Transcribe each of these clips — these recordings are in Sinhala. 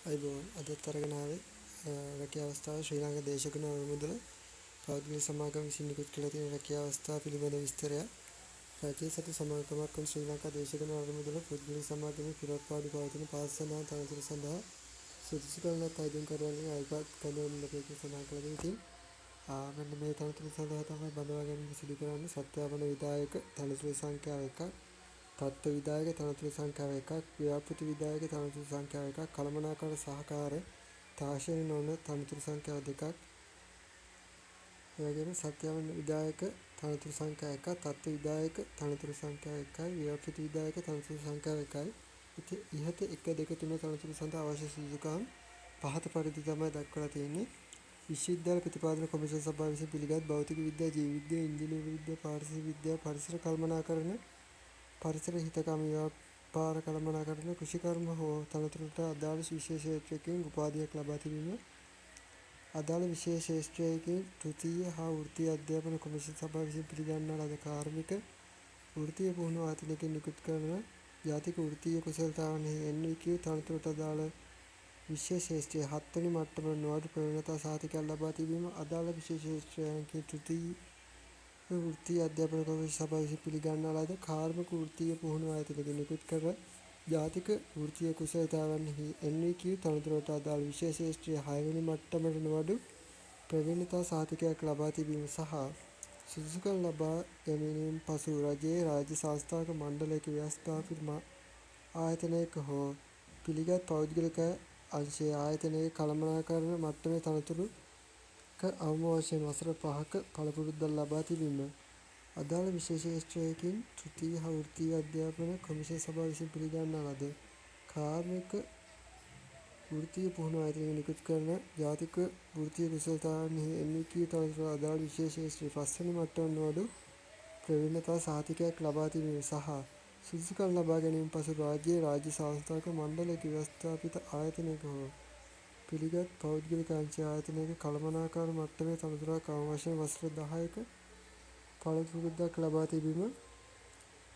අයිබෝන් අදත් අරගෙන ආවේ රැකියා අවස්ථාව ශ්‍රී ලංකා දේශගුණ අනුමුදල පෞද්ගලික සමාගම විසින් නිකුත් කළ තියෙන රැකියා අවස්ථාව පිළිබඳ විස්තරයක්. රජයේ සතු සමාගමක් වන ශ්‍රී ලංකා දේශගුණ අනුමුදල පුද්ගලික සමාගමේ පිරවත්පාඩු පවතින පාස් සඳහන් තනතුරු සඳහා සුදුසු කරනත් අයිදුම්කරුවන්ගෙන් අයිපත් කඳවුම් ලැබෙන්න සඳහන් කළ දෙයි. මෙන්න මේ තනතුරු සඳහා තමයි බඳවා ගැනීම සිදු කරන්නේ. සත්‍යාපන විධායක තනතුරු සංඛ්‍යාව 1ක්, තත්ත්ව විධායක තනතුරු සංඛ්‍යාව 1ක්, ව්‍යාපෘති විධායක තනතුරු සංඛ්‍යාව 1ක්, කළමනාකරණ සහකාර තාක්ෂණික නොවන තනතුරු සංඛ්‍යාව 2ක්, එවැගේම සත්‍යාපන විධායක තනතුරු සංඛ්‍යාව 1ක්, තත්ත්ව විධායක තනතුරු සංඛ්‍යාව 1යි, ව්‍යාපෘති විධායක තනතුරු සංඛ්‍යාව 1යි. ඉහත 1, 2, 3 තනතුරු සඳහා අවශ්‍ය සුදුසුකම් පහත පරිදි තමයි දක්වලා තියෙන්නේ. විශ්වවිද්‍යාල ප්‍රතිපාදන කොමිෂන් සභාව විසින් පිළිගත් භෞතික විද්‍යා, ජීව විද්‍යා, ඉංජිනේරු විද්‍යා, පාරිසරික විද්‍යා, පරිසර කළමනාකරණ, පරිසර හිතකම ව්‍යාපාර කළමනාකරණ, කෘෂිකර්ම හෝ තනතුරට අදාළ විශේෂ ක්ෂේත්‍රයකින් උපාධියක් ලබා තිබීම, අදාළ විශේෂ ක්ෂේත්‍රයකින් තෘතීය හා වෘත්තීය අධ්‍යාපන කොමිෂන් සභාව විසින් පිළිගන්නා ලද කාර්මික වෘත්තීය පුහුණු ආයතනයකින් නිකුත් කරන ජාතික වෘත්තීය කුසලතාවන්හි NVQ තනතුරට අදාළ විශේෂ ක්ෂේත්‍රයේ 7 වෙනි මට්ටම නොඅඩු ප්‍රවීණතා සහතිකයක් ලබා තිබීම, අදාළ විශේෂ ක්ෂේත්‍රයන්හි තෘතීය වෘත්තීය අධ්‍යාපන කොමිෂන් සභාව විසින් පිළිගන්නා ලද කාර්මික වෘත්තීය පුහුණු ආයතනයකින් නිකුත් කර ජාතික වෘත්තීය කුසලතාවන්හි NVQ තනතුරට අදාළ විශේෂ ක්ෂේත්‍රයේ 6 වෙනි මට්ටමට නොඅඩු ප්‍රවීණතා සහතිකයක් ලබා තිබීම සහ සුදුසුකම් ලබා ගැනීමෙන් පසු රජයේ රාජ්‍ය සංස්ථාවක මණ්ඩලයක ව්‍යවස්ථාපිත ආයතනයක හෝ පිළිගත් පෞද්ගලික අංශයේ ආයතනයේ කළමනාකරණ මට්ටමේ තනතුරුක අවම වශයෙන් වසර 5ක පළපුරුද්දක් ලබා තිබීම, අදාළ විශේෂ ක්ෂේත්‍රයකින් තෘතීය හා වෘත්තීය අධ්‍යාපන කොමිෂන් සභාව විසින් පිළිගන්නා ලද කාර්මික වෘත්තීය පුහුණු ආයතනයකින් නිකුත් කරන ජාතික වෘත්තීය කුසලතාවන්හි NVQ තනතුරට අදාළ විශේෂ ක්ෂේත්‍රයේ 5 වෙනි මට්ටමට නොඅඩු ප්‍රවීණතා සහතිකයක් ලබා තිබීම සහ සුදුසුකම් ලබා ගැනීමෙන් පසු රාජ්‍යයේ රාජ්‍ය සංස්ථාවක මණ්ඩලයක ව්‍යවස්ථාපිත ආයතනයක හෝ පිළිගත් පෞද්ගලික අංශයේ ආයතනයක කළමනාකරණ මට්ටමේ තනතුරක් අවම වශයෙන් වසර 10ක පළපුරුද්දක් ලබා තිබීම,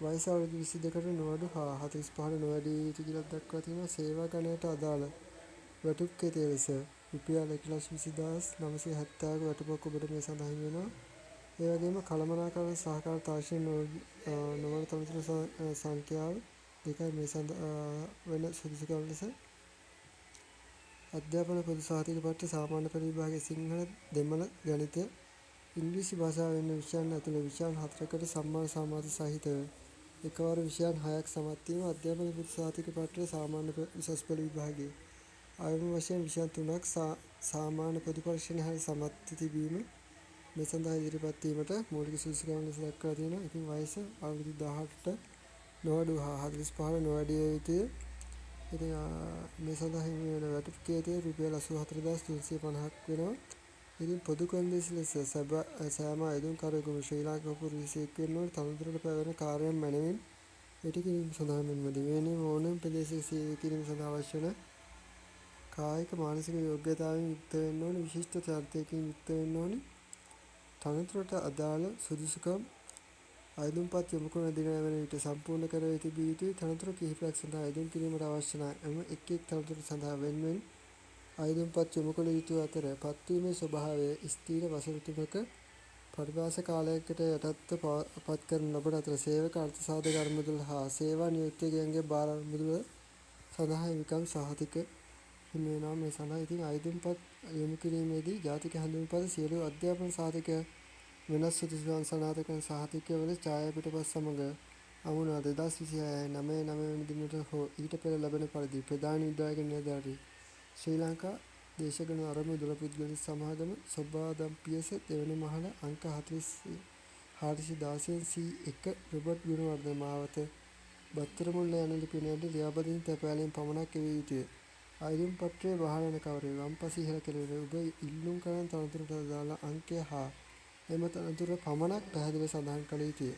වයස අවුරුදු 22කට නොඅඩු හා 45ට නොවැඩි යුතු කියලා දක්වා තියෙනවා. සේවා ගණයට අදාළ වැටුප්කෙතය ලෙස රුපියල් 1,20,970ක වැටුපක් ඔබට මේ සඳහා හිමි වෙනවා. ඒ වගේම කළමනාකරණ සහකාර තාක්ෂණික නොවන තනතුරු සංඛ්‍යාව 2යි මේ සඳහා වෙන සුදුසුකම් ලෙස. අධ්‍යාපන පොදු සහතික පත්‍ර සාමාන්‍ය පෙළ විභාගයේ සිංහල, දෙමළ, ගණිතය, ඉංග්‍රීසි භාෂාව වෙන විෂයන් ඇතුළේ විෂයන් 4කට සම්මාන සාමාජික සහිතව එකවර විෂයන් 6ක් සමත් වීම. අධ්‍යාපන පොදු සහතික පත්‍රය සාමාන්‍ය උසස් පෙළ විභාගයේ අවම වශයෙන් විෂයන් 3ක් සාමාන්‍ය පොදු පරීක්ෂණ හා සමත් තිබීම. මේ සඳහා ඉදිරිපත් වීමට මූලික සුදුසුකම් ලෙස දක්වලා තියෙනවා. ඉතින් වයස අවුරුදු 18ට නොඅඩු හා 45ට නොවැඩි යුතුය. ඉතින් මේ සඳහා හිමි වෙන වැටුප්කේතය රුපියල් 84,350ක් වෙනවා. ඉතින් පොදු කොන්දේසි ලෙස සෑම අයදුම්කරුවෙකුම ශ්‍රී ලංකාව පුරවැසියෙක් වෙන්න ඕන. තනතුරට පැවරෙන කාර්යයන් මැනවින් ඉටු කිරීම සඳහා මෙන්ම දිවයිනේ ඕනෑම ප්‍රදේශයක සේවය කිරීම සඳහා අවශ්‍ය වන කායික මානසික යෝග්‍යතාවයෙන් යුක්ත වෙන්න ඕන. විශිෂ්ට චරිතයකින් යුක්ත වෙන්න ඕන. තනතුරට අදාළ සුදුසුකම් අයදුම්පත් යොමු කරන දින වන විට සම්පූර්ණ කර තිබිය යුතුයි. තනතුරු කිහිපයක් සඳහා අයදුම් කිරීමට අවශ්‍ය නම් එක් තනතුරු සඳහා වෙන්වෙන් අයදුම්පත් යොමු කළ යුතු අතර පත්වීමේ ස්වභාවය ස්ථීර වසර 3ක පරිභාෂ කාලයකට යටත්ව පත් කරන ලබන අතර සේවක අර්ථසාධක අරමුදල හා සේවා නියෝජිතයන්ගේ භාර අරමුදල සඳහා හිමිකම් සහතික හිමි වෙනවා. මේ සඳහා ඉතින් අයදුම්පත් යොමු කිරීමේදී ජාතික හැඳුනුම්පත සියලු අධ්‍යාපන සහතික වෙනස් සුදුසුකම් සනාථ කරන සහතිකවල ඡායාපිටපත් සමග අමුණවා 2026/9/9 වෙනි දිනට හෝ ඊට පෙර ලැබෙන පරිදි ප්‍රධාන විධායක නිලධාරී ශ්‍රී ලංකා දේශගුණ අරමුදල පුද්ගලික සමාගම සොබාදම් පියස දෙවන මහල අංක 416 C1 රොබර්ට් ගුණවර්ධන මාවත බත්තරමුල්ල යන ලිපිනයට ලියාපදිංචි තැපෑලෙන් පමණක් එවිය යුතුය. අයදුම් පත්‍රයේ වහලන කවරේ වම්පස ඉහළ කෙළවර ඔබ ඉල්ලුම් කරන තනතුරට අදාළ අංකය හා එම තනතුර පමණක් පැහැදිලිව සඳහන් කළ යුතුය.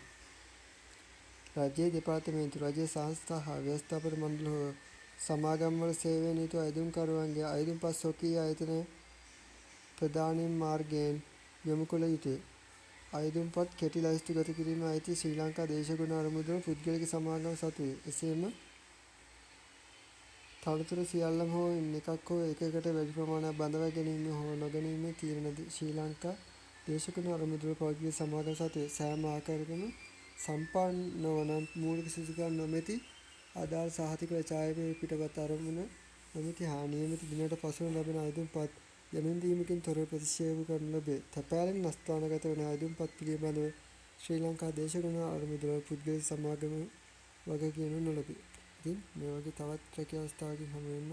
රජයේ දෙපාර්තමේන්තු, රජයේ සංස්ථා හා ව්‍යවස්ථාපන මණ්ඩල හෝ සමාගම්වල සේවයෙන් යුතු අයදුම්කරුවන්ගේ අයදුම්පත් ස්වකීය ආයතන ප්‍රදානීම් මාර්ගයෙන් යොමු කළ යුතුය. අයදුම්පත් කෙටි ලැයිස්තු ගත කිරීමේ අයිතිය ශ්‍රී ලංකා දේශගුණ අරමුදල පුද්ගලික සමාගම සතුය. එසේම තනතුරු සියල්ලම හෝ ඉන් එකක් හෝ එකකට වැඩි ප්‍රමාණයක් බඳවා ගැනීම හෝ නොගැනීමේ තීරණ ශ්‍රී ලංකා දේශගුණ අරමුදල පෞද්ගලික සමාගම් සතු සෑම ආකාරයකම සම්පන්න වන මූලික සුදුසුකම් නොමැති අදාළ සහතික ඡායාපේ පිටපත් අරමුණ නොමැති හා නියමිත දිනයට පසුව ලැබෙන අයදුම්පත් දැනුම් දීමකින් තොරව ප්‍රතික්ෂේප කරනු ලැබේ. තැපෑලෙන් අස්ථානගත වන අයදුම්පත් පිළිබඳව ශ්‍රී ලංකා දේශගුණ අරමුදල පුද්ගලික සමාගම වගකීම් නොලැබේ. ඉතින් මේ වගේ තවත් රැකියා අවස්ථාවකින් හමු වෙන්න